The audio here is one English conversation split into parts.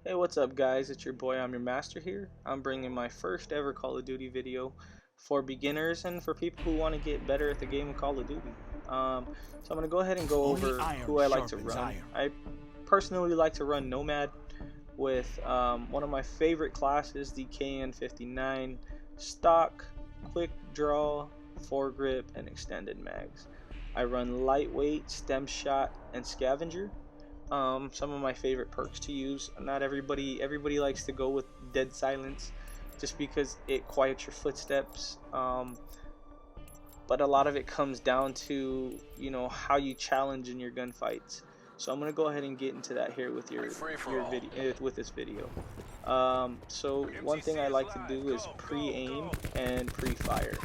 Hey, what's up guys? It's your boy, I'm your master here. I'm bringing my first ever Call of Duty video for beginners and for people who want to get better at the game of Call of Duty. So I'm going to go ahead and go Only over iron who I like to sharpens run. iron. I personally like to run Nomad with one of my favorite classes, the KN59, stock, quick draw, foregrip, and extended mags. I run lightweight, stem shot, and scavenger. Some of my favorite perks to use. Not everybody likes to go with dead silence just because it quiets your footsteps. But a lot of it comes down to how you challenge in your gunfights. So I'm gonna go ahead and get into that here with your video with this video. So one thing I like to do is pre-aim and pre-fire.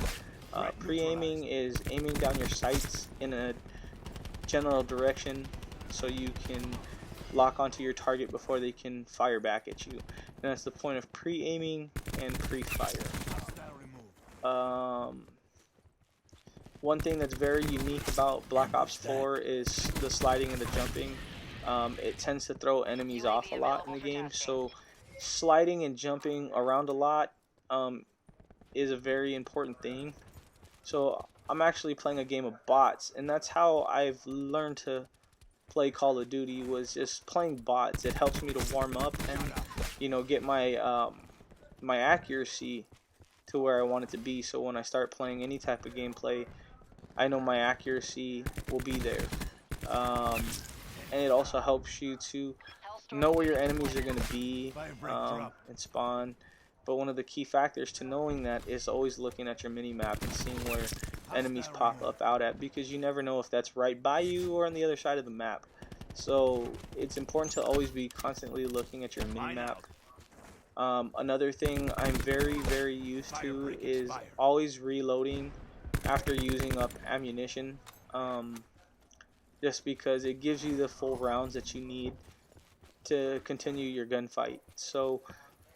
Pre-aiming is aiming down your sights in a general direction so you can lock onto your target before they can fire back at you. And that's the point of pre-aiming and pre-fire. One thing that's very unique about Black Ops 4 is the sliding and the jumping. It tends to throw enemies off a lot in the game, so sliding and jumping around a lot is a very important thing. So I'm actually playing a game of bots, and that's how I've learned to play Call of Duty, was just playing bots. It helps me to warm up and get my accuracy to where I want it to be. So when I start playing any type of gameplay, I know my accuracy will be there. And it also helps you to know where your enemies are going to be and spawn. But one of the key factors to knowing that is always looking at your mini map and seeing where enemies pop up out at, because you never know if that's right by you or on the other side of the map. So it's important to always be constantly looking at your mini map. Another thing I'm very used to is always reloading after using up ammunition, just because it gives you the full rounds that you need to continue your gunfight. So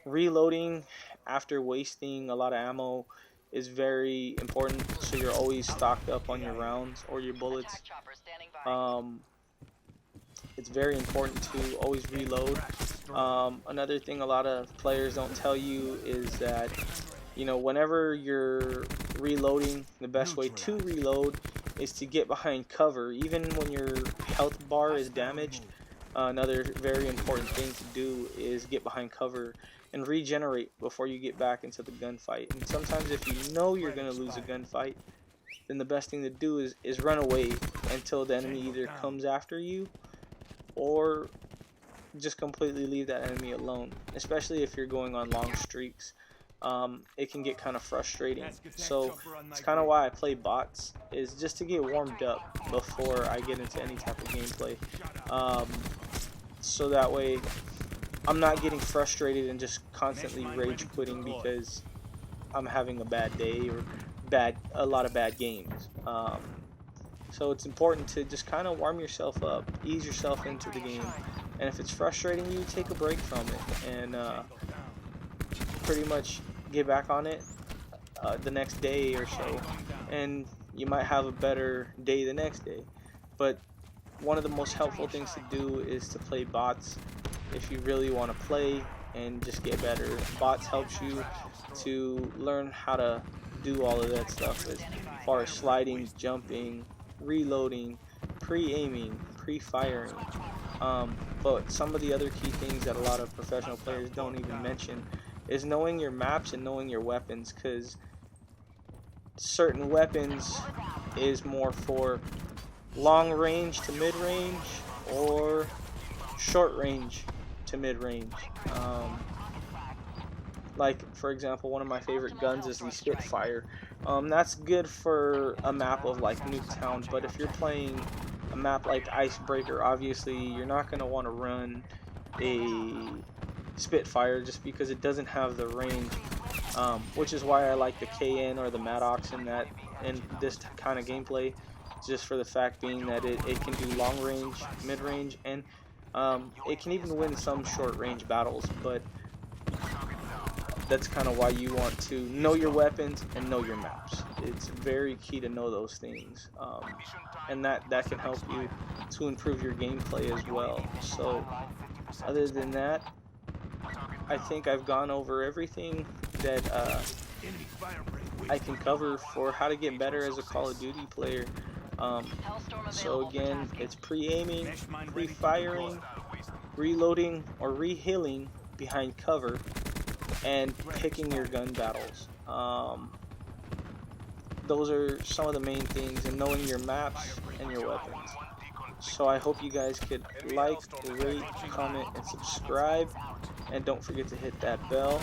reloading after wasting a lot of ammo is very important, so you're always stocked up on your rounds or your bullets. It's very important to always reload. Another thing a lot of players don't tell you is that whenever you're reloading, the best way to reload is to get behind cover, even when your health bar is damaged. Another very important thing to do is get behind cover and regenerate before you get back into the gunfight. And sometimes if you know you're going to lose a gunfight, then the best thing to do is run away until the enemy either comes after you or just completely leave that enemy alone, especially if you're going on long streaks. It can get kind of frustrating. So it's kind of why I play bots, is just to get warmed up before I get into any type of gameplay. So that way I'm not getting frustrated and just constantly rage quitting because I'm having a bad day or a lot of bad games. So it's important to just kind of warm yourself up, ease yourself into the game, and if it's frustrating you, take a break from it and pretty much get back on it the next day or so, and you might have a better day the next day. But one of the most helpful things to do is to play bots if you really want to play and just get better. Bots helps you to learn how to do all of that stuff as far as sliding, jumping, reloading, pre-aiming, pre-firing. But some of the other key things that a lot of professional players don't even mention is knowing your maps and knowing your weapons, because certain weapons is more for long range to mid range or short range to mid range. Like for example, one of my favorite guns is the Spitfire. That's good for a map of like Nuketown, but if you're playing a map like Icebreaker, obviously you're not going to want to run a Spitfire just because it doesn't have the range, which is why I like the KN or the Maddox in this kind of gameplay, just for the fact being that it can do long range, mid range, and it can even win some short range battles. But that's kind of why you want to know your weapons and know your maps. It's very key to know those things, and that can help you to improve your gameplay as well. So other than that, I think I've gone over everything that I can cover for how to get better as a Call of Duty player. So again, it's pre-aiming, pre-firing, reloading or re-healing behind cover, and picking your gun battles. Those are some of the main things, and knowing your maps and your weapons. So I hope you guys could like, rate, comment, and subscribe. And don't forget to hit that bell.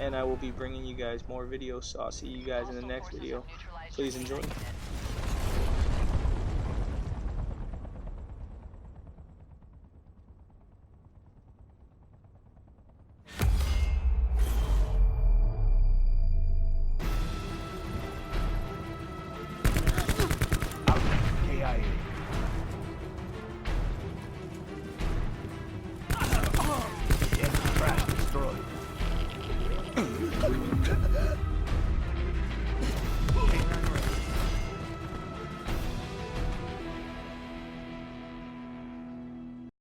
And I will be bringing you guys more videos. So I'll see you guys in the next video. Please enjoy. Destroyed.